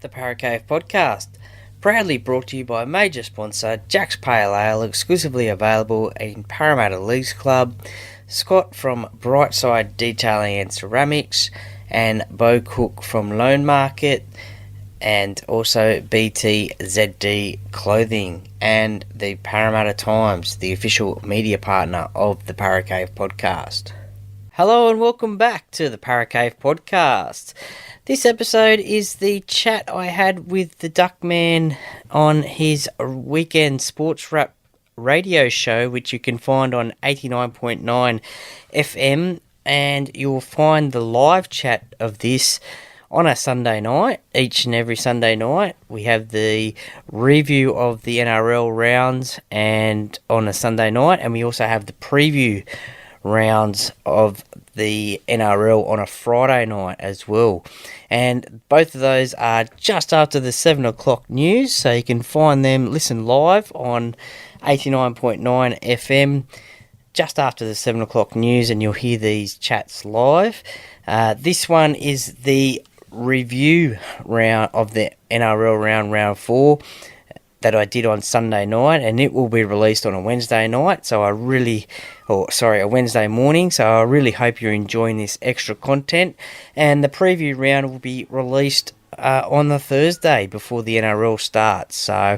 the Para Cave podcast, proudly brought to you by major sponsor Jack's Pale Ale, exclusively available in Parramatta Leagues Club, Scott from Brightside Detailing and Ceramics, and Bo Cook from Loan Market, and also BTZD Clothing, and the Parramatta Times, the official media partner of the Para Cave podcast. Hello and welcome back to the Para Cave podcast. This episode is the chat I had with the Duckman on his weekend sports wrap radio show, which you can find on 89.9 FM, and you'll find the live chat of this on a Sunday night. Each and every Sunday night we have the review of the NRL rounds and on a Sunday night, and we also have the preview rounds of the NRL on a Friday night as well. And both of those are just after the 7 o'clock news, so you can find them, listen live on 89.9 FM just after the 7 o'clock news, and you'll hear these chats live. This one is the review round of the NRL round 4 that I did on Sunday night, and it will be released on a Wednesday night, a Wednesday morning, so I really hope you're enjoying this extra content. And the preview round will be released on the Thursday before the NRL starts, so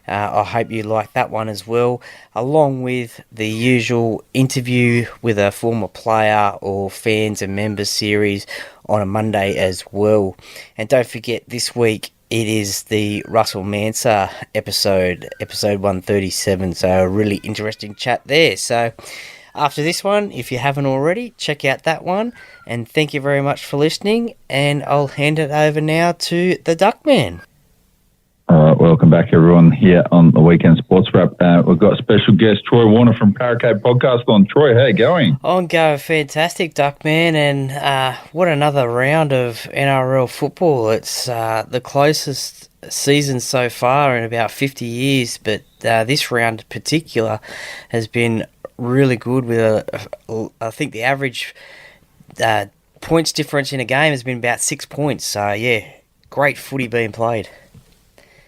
I hope you like that one as well, along with the usual interview with a former player or fans and members series on a Monday as well. And don't forget, this week it is the Russell Manser episode 137, so a really interesting chat there. So after this one, if you haven't already, check out that one, and thank you very much for listening, and I'll hand it over now to the Duckman. All right, welcome back everyone here on the Weekend Sports Wrap. We've got special guest Troy Warner from Para Cave Podcast on. Troy, how you going? I'm going fantastic, Duckman, and what another round of NRL football. It's the closest season so far in about 50 years, but this round in particular has been really good with I think the average points difference in a game has been about 6 points. So, yeah, great footy being played.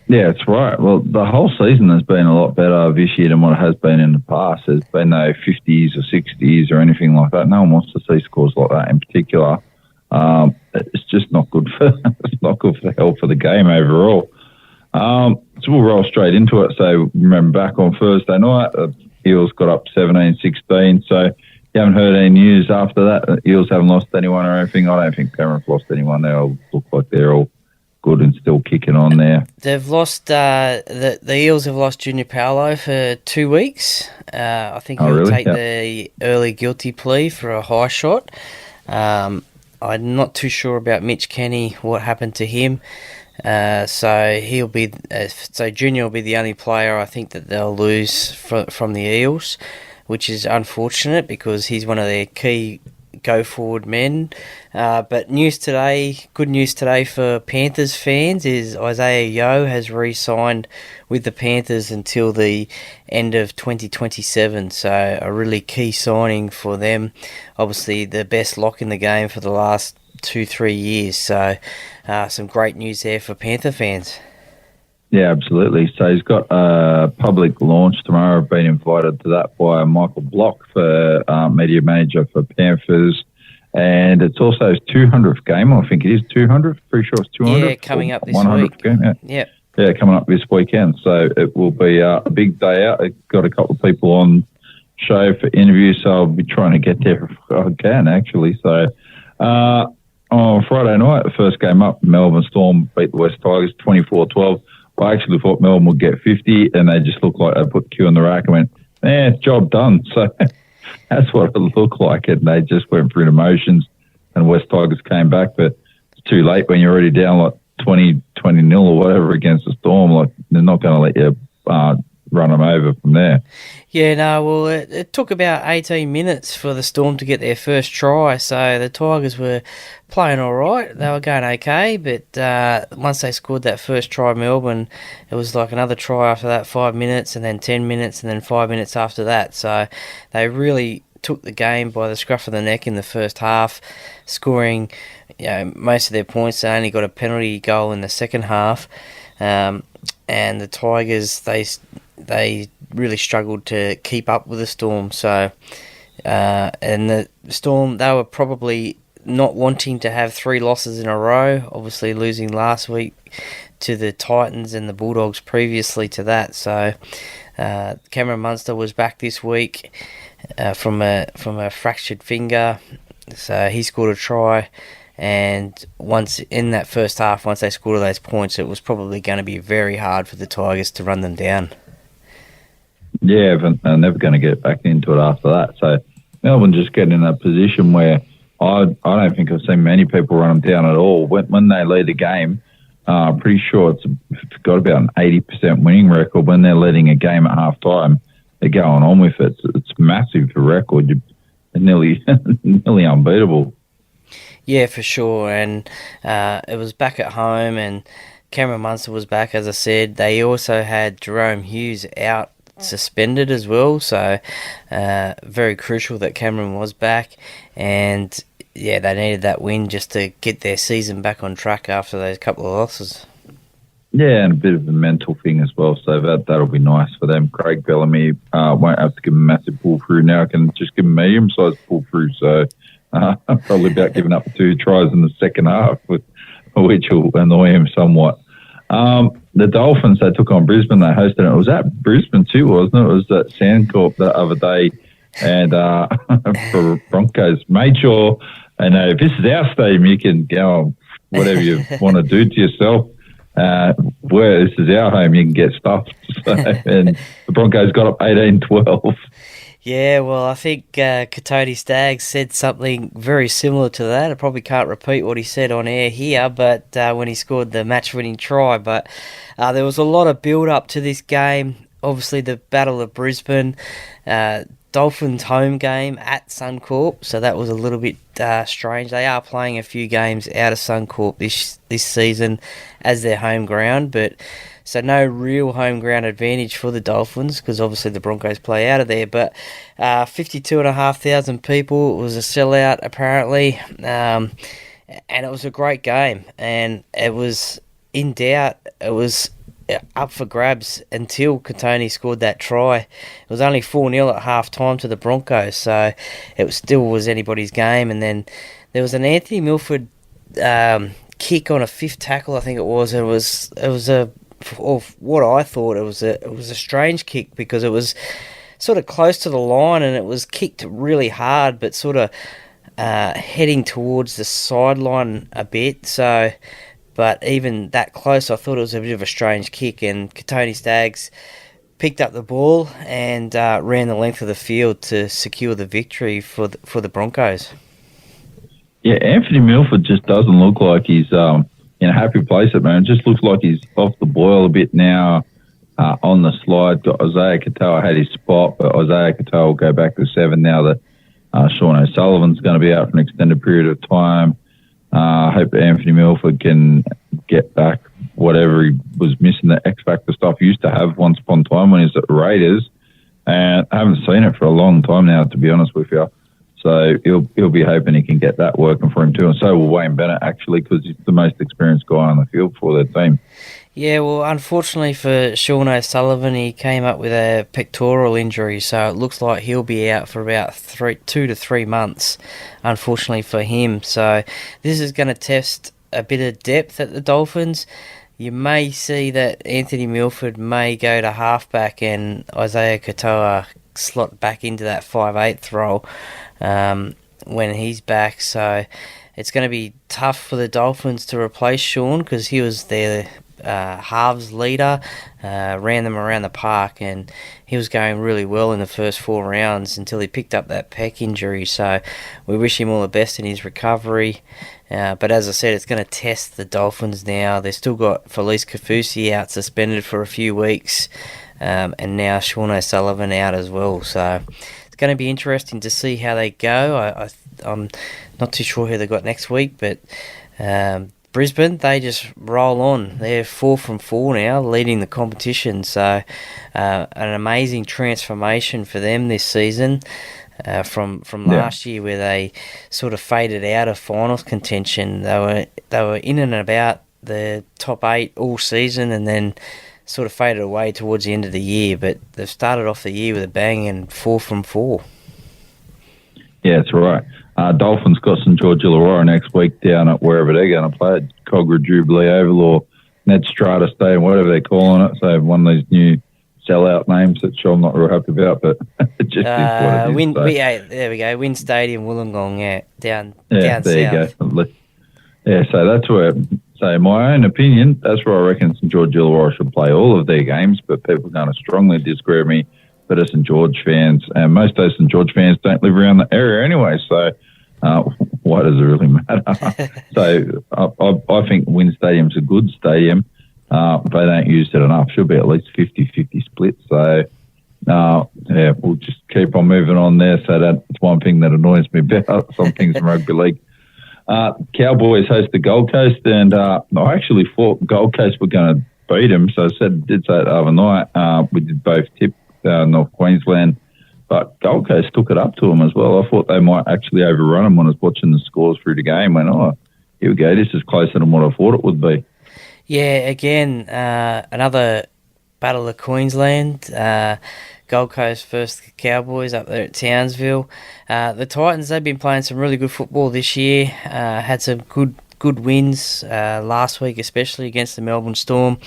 Yeah, that's right. Well, the whole season has been a lot better this year than what it has been in the past. There's been no 50s or 60s or anything like that. No one wants to see scores like that in particular. It's just not good for the health of the game overall. So we'll roll straight into it. So remember back on Thursday night, the Eels got up 17-16. So you haven't heard any news after that. The Eels haven't lost anyone or anything. I don't think Penrith lost anyone. They all look like they're all good and still kicking on there. They've lost the Eels have lost Junior Paolo for 2 weeks. I think he'll take the early guilty plea for a high shot. I'm not too sure about Mitch Kenny, what happened to him. So Junior will be the only player I think that they'll lose from the Eels, which is unfortunate because he's one of their key go-forward men. But good news today for Panthers fans is Isaiah Yeo has re-signed with the Panthers until the end of 2027, so a really key signing for them. Obviously the best lock in the game for the last 2-3 years, so some great news there for Panther fans. Yeah, absolutely. So he's got a public launch tomorrow. I've been invited to that by Michael Block, for media manager for Panthers. And it's also his 200th game. I think it is 200th. Pretty sure it's 200th. Yeah, coming up this 100th week. Game. Yeah, coming up this weekend. So it will be a big day out. I've got a couple of people on show for interviews, so I'll be trying to get there if I can, actually. So on Friday night, the first game up, Melbourne Storm beat the West Tigers 24-12. I actually thought Melbourne would get 50, and they just looked like they put the cue on the rack and went, job done. So that's what it looked like, and they just went through the motions, and West Tigers came back, but it's too late when you're already down like 20-0 or whatever against the Storm. Like, they're not going to let you run them over from there. Yeah, no, well, it took about 18 minutes for the Storm to get their first try, so the Tigers were playing all right. They were going okay, but once they scored that first try, Melbourne, it was like another try after that, 5 minutes, and then 10 minutes, and then 5 minutes after that. So they really took the game by the scruff of the neck in the first half, scoring most of their points. They only got a penalty goal in the second half, and the Tigers they really struggled to keep up with the Storm. So, and the Storm, they were probably not wanting to have 3 losses in a row, obviously losing last week to the Titans and the Bulldogs previously to that. So Cameron Munster was back this week from a fractured finger, so he scored a try. And once in that first half, once they scored all those points, it was probably going to be very hard for the Tigers to run them down. Yeah, but they're never going to get back into it after that. So Melbourne just getting in a position where I don't think I've seen many people run them down at all. When they lead a game, I'm pretty sure it's got about an 80% winning record. When they're leading a game at half time, they're going on with it. It's massive for record. You're nearly unbeatable. Yeah, for sure. And it was back at home, and Cameron Munster was back, as I said. They also had Jerome Hughes out suspended as well, so very crucial that Cameron was back. And yeah, they needed that win just to get their season back on track after those couple of losses. Yeah, and a bit of a mental thing as well, so that'll be nice for them. Craig Bellamy won't have to give him a massive pull through now. I can just give him a medium-sized pull through, so probably about giving up 2 tries in the second half, which will annoy him somewhat. The Dolphins, they took on Brisbane. They hosted it. It was at Brisbane too, wasn't it? It was at Sandcorp the other day. And for Broncos, made sure, and if this is our stadium, you can go whatever you want to do to yourself. Where this is our home, you can get stuffed. So, and the Broncos got up 18-12. Yeah, well, I think Katoni Staggs said something very similar to that. I probably can't repeat what he said on air here, but when he scored the match-winning try. But there was a lot of build-up to this game. Obviously, the Battle of Brisbane, Dolphins home game at Suncorp, so that was a little bit strange. They are playing a few games out of Suncorp this season as their home ground, but so no real home ground advantage for the Dolphins because obviously the Broncos play out of there. But 52,500 people, it was a sellout apparently, and it was a great game, and it was in doubt. It was up for grabs until Katoni scored that try. It was only 4-0 at half time to the Broncos, so it still was anybody's game. And then there was an Anthony Milford kick on a 5th tackle, I think it was. It was what I thought it was a strange kick because it was sort of close to the line and it was kicked really hard, but sort of heading towards the sideline a bit. So. But even that close, I thought it was a bit of a strange kick, and Katoni Staggs picked up the ball and ran the length of the field to secure the victory for the Broncos. Yeah, Anthony Milford just doesn't look like he's in a happy place at the moment. It just looks like he's off the boil a bit now on the slide. Got Isaiah Katoa had his spot, but Isaiah Katoa will go back to 7 now that Sean O'Sullivan's going to be out for an extended period of time. I hope Anthony Milford can get back whatever he was missing, the X Factor stuff he used to have once upon a time when he was at the Raiders. And I haven't seen it for a long time now, to be honest with you. So he'll be hoping he can get that working for him too. And so will Wayne Bennett, actually, because he's the most experienced guy on the field for their team. Yeah, well, unfortunately for Sean O'Sullivan, he came up with a pectoral injury, so it looks like he'll be out for about 2 to 3 months, unfortunately for him. So this is going to test a bit of depth at the Dolphins. You may see that Anthony Milford may go to halfback and Isaiah Katoa slot back into that 5/8 role when he's back. So it's going to be tough for the Dolphins to replace Sean because he was their halves leader, ran them around the park, and he was going really well in the first 4 rounds until he picked up that pec injury. So we wish him all the best in his recovery. But as I said, it's going to test the Dolphins now. They've still got Felice Kaufusi out suspended for a few weeks, and now Sean O'Sullivan out as well. So it's going to be interesting to see how they go. I'm not too sure who they got next week, but Brisbane, they just roll on. They're 4 from 4 now, leading the competition. So an amazing transformation for them this season. from last year, where they sort of faded out of finals contention. They were in and about the top 8 all season, and then sort of faded away towards the end of the year. But they've started off the year with a bang and 4 from 4. Yeah, that's right. Dolphins got St George Illawarra next week down at wherever they're going to play at Cogra Jubilee Oval or Ned Strata Stadium, whatever they're calling it. So one of these new sellout names that I'm not real happy about, but it just is what it is. There we go. Win Stadium, Wollongong, down there south. You go. Yeah, so that's where. So my own opinion, that's where I reckon St George Illawarra should play all of their games, but people are going to strongly disagree with me. But as St George fans, and most of those St George fans don't live around the area anyway, so why does it really matter? So I think Wynn Stadium's a good stadium. They don't use it enough. Should be at least 50-50 split. So, we'll just keep on moving on there. So that's one thing that annoys me about some things in rugby league. Cowboys host the Gold Coast, and I actually thought Gold Coast were going to beat them. So I did say it the other night. We did both tip North Queensland, but Gold Coast took it up to them as well. I thought they might actually overrun them when I was watching the scores through the game. Went, here we go. This is closer than what I thought it would be. Yeah, again, another Battle of Queensland. Gold Coast versus the Cowboys up there at Townsville. The Titans, they've been playing some really good football this year. Had some good wins last week, especially against the Melbourne Storm,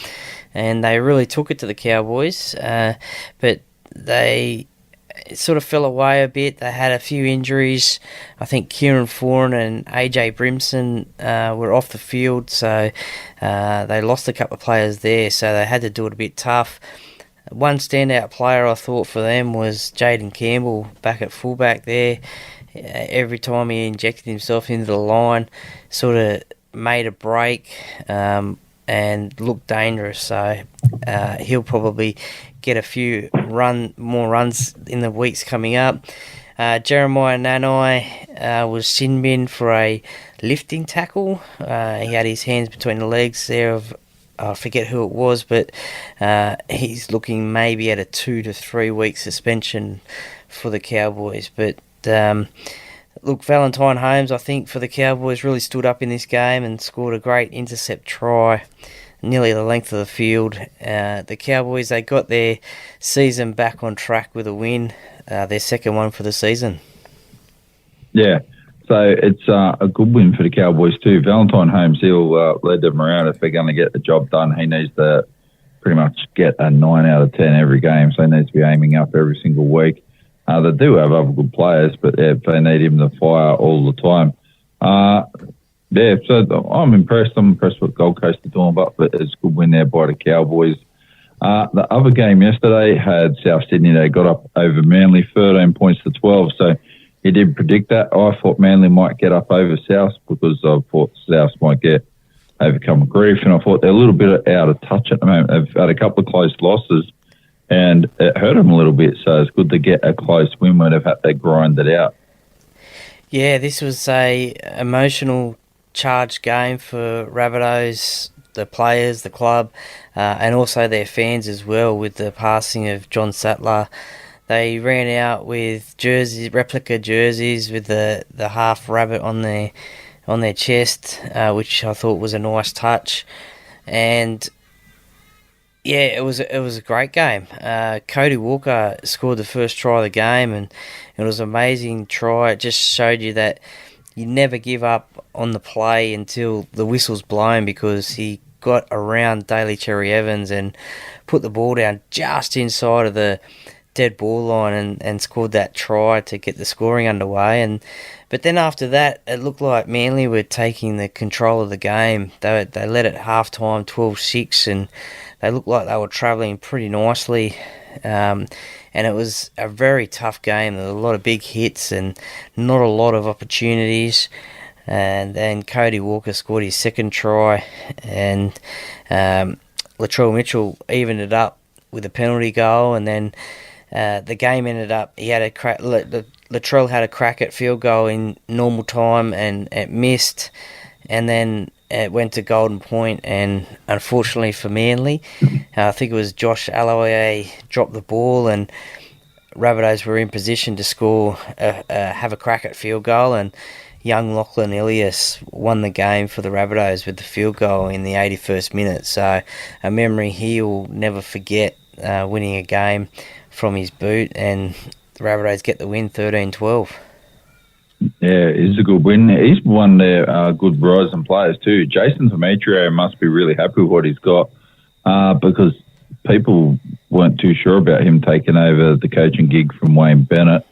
and they really took it to the Cowboys. But they sort of fell away a bit. They had a few injuries. I think Kieran Foran and AJ Brimson were off the field, so they lost a couple of players there, so they had to do it a bit tough. One standout player I thought for them was Jaden Campbell back at fullback there. Every time he injected himself into the line, sort of made a break and looked dangerous. So he'll probably get a few more runs in the weeks coming up. Jeremiah Nanai was sin bin for a lifting tackle. He had his hands between the legs there of, I forget who it was, but he's looking maybe at a 2 to 3 week suspension for the Cowboys. But look, Valentine Holmes, I think, for the Cowboys really stood up in this game and scored a great intercept try, nearly the length of the field. The Cowboys, they got their season back on track with a win, their second one for the season. Yeah. So it's a good win for the Cowboys too. Valentine Holmes, he'll lead them around if they're going to get the job done. He needs to pretty much get a 9 out of 10 every game, so he needs to be aiming up every single week. They do have other good players, but they need him to fire all the time. So I'm impressed. I'm impressed with Gold Coast are doing, but it's a good win there by the Cowboys. The other game yesterday had South Sydney. They got up over Manly, 13 points to 12, so he did predict that. I thought Manly might get up over South because I thought South might overcome grief, and I thought they're a little bit out of touch at the moment. They've had a couple of close losses, and it hurt them a little bit, so it's good to get a close win when they've had to grind it out. Yeah, this was a emotional charged game for Rabbitohs, the players, the club, and also their fans as well, with the passing of John Sattler. They ran out with replica jerseys with the half rabbit on their chest, which I thought was a nice touch. And yeah, it was a great game. Cody Walker scored the first try of the game, and it was an amazing try. It just showed you that you never give up on the play until the whistle's blown, because he got around Daly Cherry Evans and put the ball down just inside of the dead ball line and scored that try to get the scoring underway. But then after that, it looked like Manly were taking the control of the game. They led at half-time 12-6, and they looked like they were travelling pretty nicely. And it was a very tough game. There were a lot of big hits and not a lot of opportunities. And then Cody Walker scored his second try, and Latrell Mitchell evened it up with a penalty goal, and then the game ended up, he had a crack. Latrell had a crack at field goal in normal time, and it missed, and then it went to golden point, and unfortunately for Manly, I think it was Josh Alloway dropped the ball, and Rabbitohs were in position to score, have a crack at field goal, and young Lachlan Ilias won the game for the Rabbitohs with the field goal in the 81st minute. So a memory he'll never forget, winning a game from his boot, and the Rabbitohs get the win 13-12. Yeah, it's a good win. He's one of their good rising players too. Jason Demetrio must be really happy with what he's got, because people weren't too sure about him taking over the coaching gig from Wayne Bennett,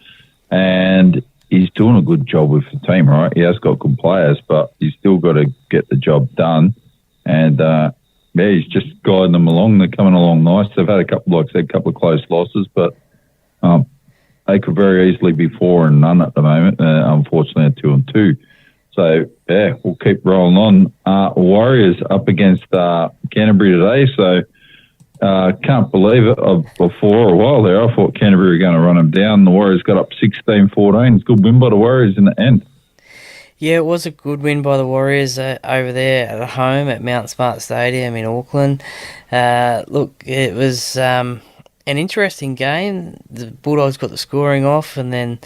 and he's doing a good job with the team, right? He has got good players, but he's still got to get the job done, and he's just guiding them along. They're coming along nice. They've had a couple of close losses, but they could very easily be 4-0 at the moment. Unfortunately, at 2-2. So yeah, we'll keep rolling on. Warriors up against Canterbury today. So can't believe it. For a while there, I thought Canterbury were going to run them down. The Warriors got up 16-14. It's a good win by the Warriors in the end. Yeah, it was a good win by the Warriors over there at home at Mount Smart Stadium in Auckland. Look, it was an interesting game. The Bulldogs got the scoring off, and then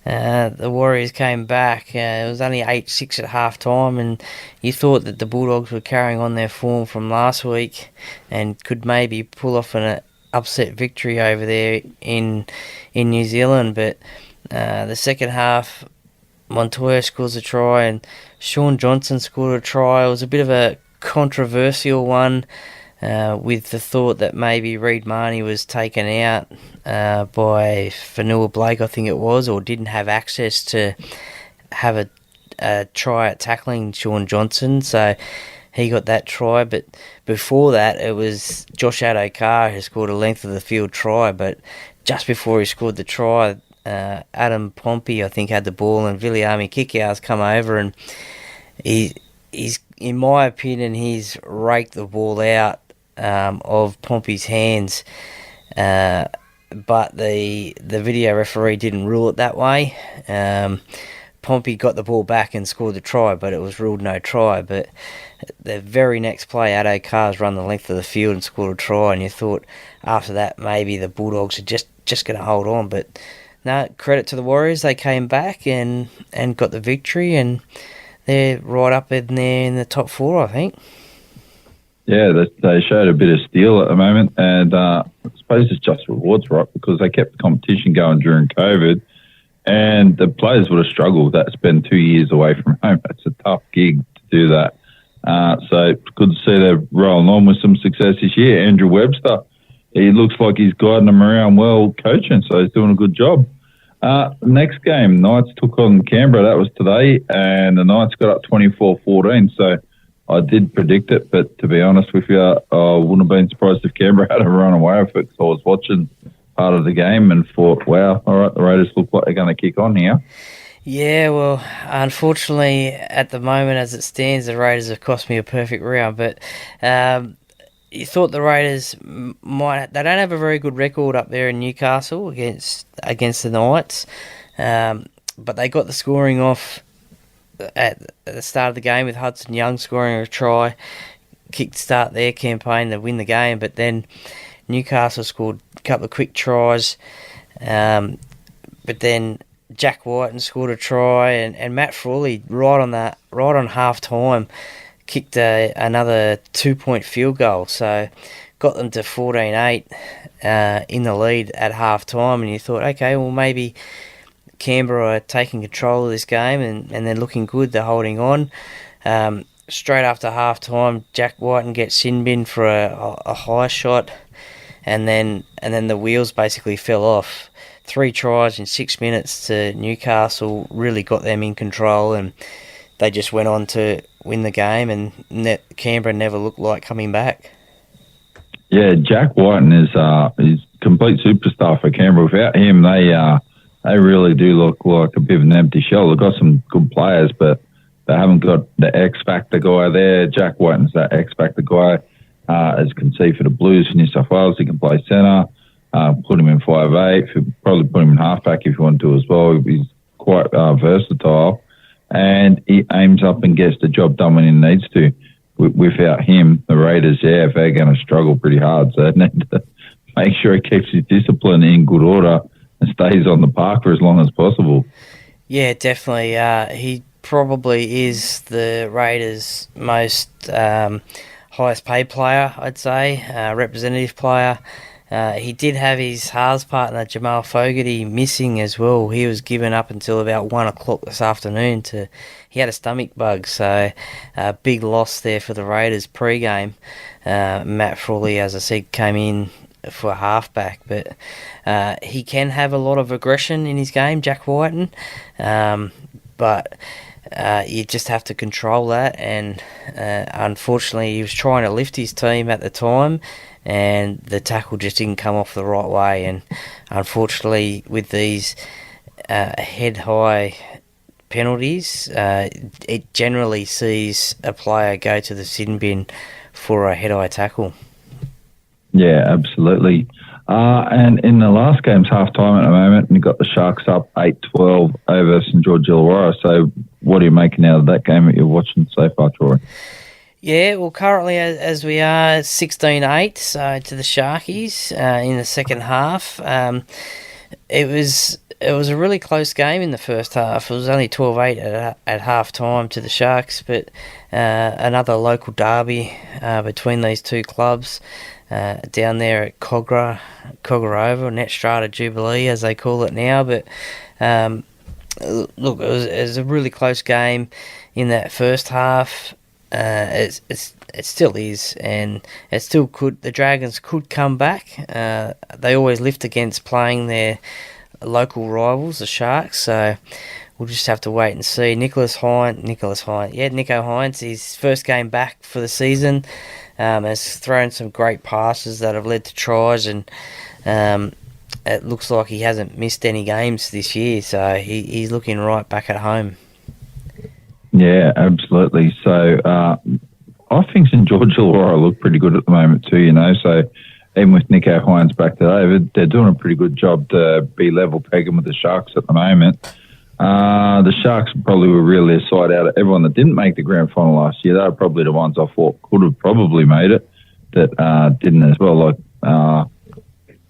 the Warriors came back. It was only 8-6 at half time, and you thought that the Bulldogs were carrying on their form from last week and could maybe pull off an upset victory over there in New Zealand. But the second half, Montoya scores a try and Sean Johnson scored a try. It was a bit of a controversial one, with the thought that maybe Reid Marnie was taken out by Fanua Blake, I think it was, or didn't have access to have a try at tackling Sean Johnson, so he got that try. But before that, it was Josh Adokar who scored a length of the field try, but just before he scored the try, Adam Pompey, I think, had the ball, and Viliami Kikau's come over, and he's, in my opinion, he's raked the ball out of Pompey's hands, but the video referee didn't rule it that way. Pompey got the ball back and scored the try, but it was ruled no try. But the very next play, Addo-Carr's run the length of the field and scored a try, and you thought after that maybe the Bulldogs are just going to hold on. But no, credit to the Warriors, they came back and got the victory, and they're right up in there in the top four, I think. Yeah, they showed a bit of steel at the moment, and I suppose it's just rewards, right? Because they kept the competition going during COVID, and the players would have struggled. That's been 2 years away from home. It's a tough gig to do that. So it's good to see they're rolling on with some success this year. Andrew Webster, he looks like he's guiding them around well coaching, so he's doing a good job. Next game, Knights took on Canberra. That was today, and the Knights got up 24-14, so I did predict it, but to be honest with you, I wouldn't have been surprised if Canberra had a run away with it. So I was watching part of the game and thought, wow, all right, the Raiders look like they're going to kick on here. Yeah, well, unfortunately, at the moment, as it stands, the Raiders have cost me a perfect round. But you thought the Raiders might... They don't have a very good record up there in Newcastle against the Knights, but they got the scoring off at the start of the game with Hudson Young scoring a try, kick-start their campaign to win the game. But then Newcastle scored a couple of quick tries, but then Jack Whiten scored a try, and Matt Frawley right on half time kicked another 2-point field goal, so got them to 14-8 in the lead at half time. And you thought, okay, well, maybe Canberra are taking control of this game and they're looking good, they're holding on. Straight after half time, Jack Whiten gets sin bin for a high shot, and then the wheels basically fell off. 3 tries in 6 minutes to Newcastle really got them in control, and they just went on to win the game, and Canberra never looked like coming back. Yeah, Jack Whiten is complete superstar for Canberra. Without him, they really do look like a bit of an empty shell. They've got some good players, but they haven't got the X-Factor guy there. Jack Whiten's that X-Factor guy, as you can see for the Blues in New South Wales. He can play centre, put him in 5'8", probably put him in halfback if you want to as well. He's quite versatile, and he aims up and gets the job done when he needs to. Without him, the Raiders, they're going to struggle pretty hard. So they need to make sure he keeps his discipline in good order stays on the park for as long as possible. Yeah, definitely. He probably is the Raiders' most highest paid player, I'd say, representative player. He did have his halves partner, Jamal Fogarty, missing as well. He was given up until about 1 o'clock this afternoon. He had a stomach bug, so big loss there for the Raiders pre-game. Matt Frawley, as I said, came in for a halfback, but he can have a lot of aggression in his game, Jack Whiten, but you just have to control that, and unfortunately he was trying to lift his team at the time, and the tackle just didn't come off the right way, and unfortunately with these head-high penalties, it generally sees a player go to the sin bin for a head-high tackle. Yeah, absolutely. And in the last game's half-time at the moment, we got the Sharks up 8-12 over St George Illawarra. So what are you making out of that game that you're watching so far, Troy? Yeah, well, currently as we are 16-8, so to the Sharkies in the second half. It was a really close game in the first half. It was only 12-8 at half-time to the Sharks, but another local derby between these two clubs. Down there at Cogra Oval, Net Strata Jubilee as they call it now, but look, it was a really close game in that first half. It still is, and it still could. The Dragons could come back. They always lift against playing their local rivals, the Sharks. So we'll just have to wait and see. Nico Hines, his first game back for the season. Has thrown some great passes that have led to tries, and it looks like he hasn't missed any games this year, so he's looking right back at home. Yeah, absolutely. So I think St George Illawarra look pretty good at the moment too, so even with Nico Hines back today, they're doing a pretty good job to be level pegging with the Sharks at the moment. The Sharks probably will reel their side out of everyone that didn't make the grand final last year. They were probably the ones I thought could have probably made it that didn't as well.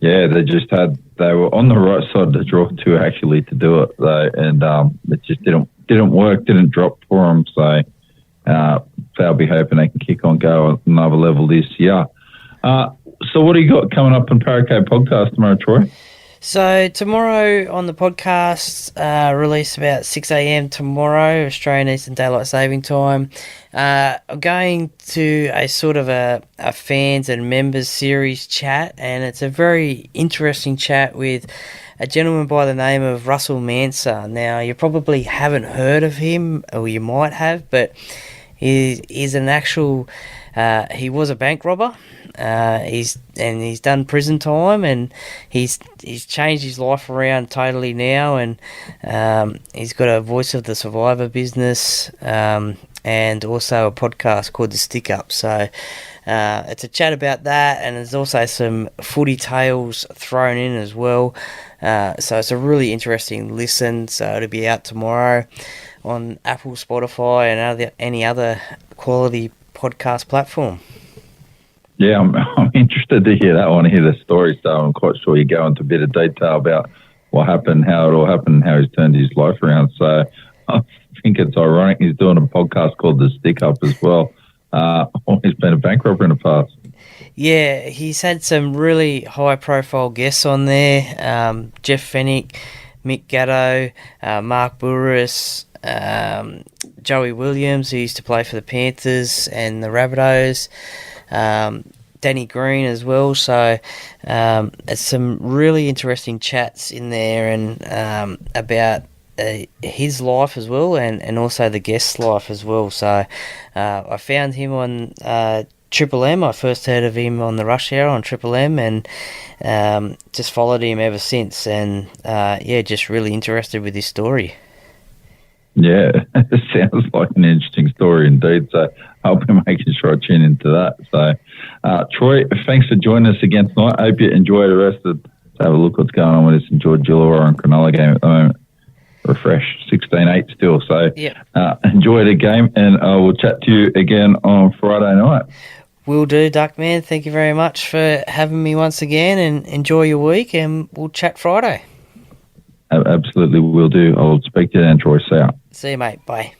They were on the right side of the draw to actually to do it though, and it just didn't work, didn't drop for them. So they'll be hoping they can kick on, go another level this year. So what do you got coming up on Parakeet Podcast tomorrow, Troy? So tomorrow on the podcast, release about 6 a.m. tomorrow, Australian Eastern Daylight Saving Time. I'm going to a sort of a fans and members series chat, and it's a very interesting chat with a gentleman by the name of Russell Manser. Now, you probably haven't heard of him, or you might have, but he's an actual... he was a bank robber. He's done prison time, and he's changed his life around totally now, and he's got a Voice of the Survivor business, and also a podcast called The Stick Up. So it's a chat about that, and there's also some footy tales thrown in as well. So it's a really interesting listen. So it'll be out tomorrow on Apple, Spotify, and any other quality podcast platform. Yeah, I'm interested to hear that one, hear the story. So I'm quite sure you go into a bit of detail about what happened, how it all happened, how he's turned his life around. So I think it's ironic he's doing a podcast called The Stick Up as well. He's been a bank robber in the past. Yeah, he's had some really high-profile guests on there. Jeff Fennick, Mick Gatto, Mark Burris, Joey Williams, who used to play for the Panthers and the Rabbitohs, Danny Green as well. So it's some really interesting chats in there, and about his life as well, and also the guest's life as well. So I found him on Triple M. I first heard of him on the Rush Hour on Triple M, and just followed him ever since, and just really interested with his story. Yeah, it sounds like an interesting story indeed. So I'll be making sure I tune into that. So, Troy, thanks for joining us again tonight. I hope you enjoy the rest of. Have a look what's going on with this St George Illawarra and Cronulla game at the moment. Refresh 16-8 still. So enjoy the game, and I will chat to you again on Friday night. Will do, Duckman. Thank you very much for having me once again, and enjoy your week, and we'll chat Friday. Absolutely will do. I'll speak to you then, Troy. See ya. See you, mate. Bye.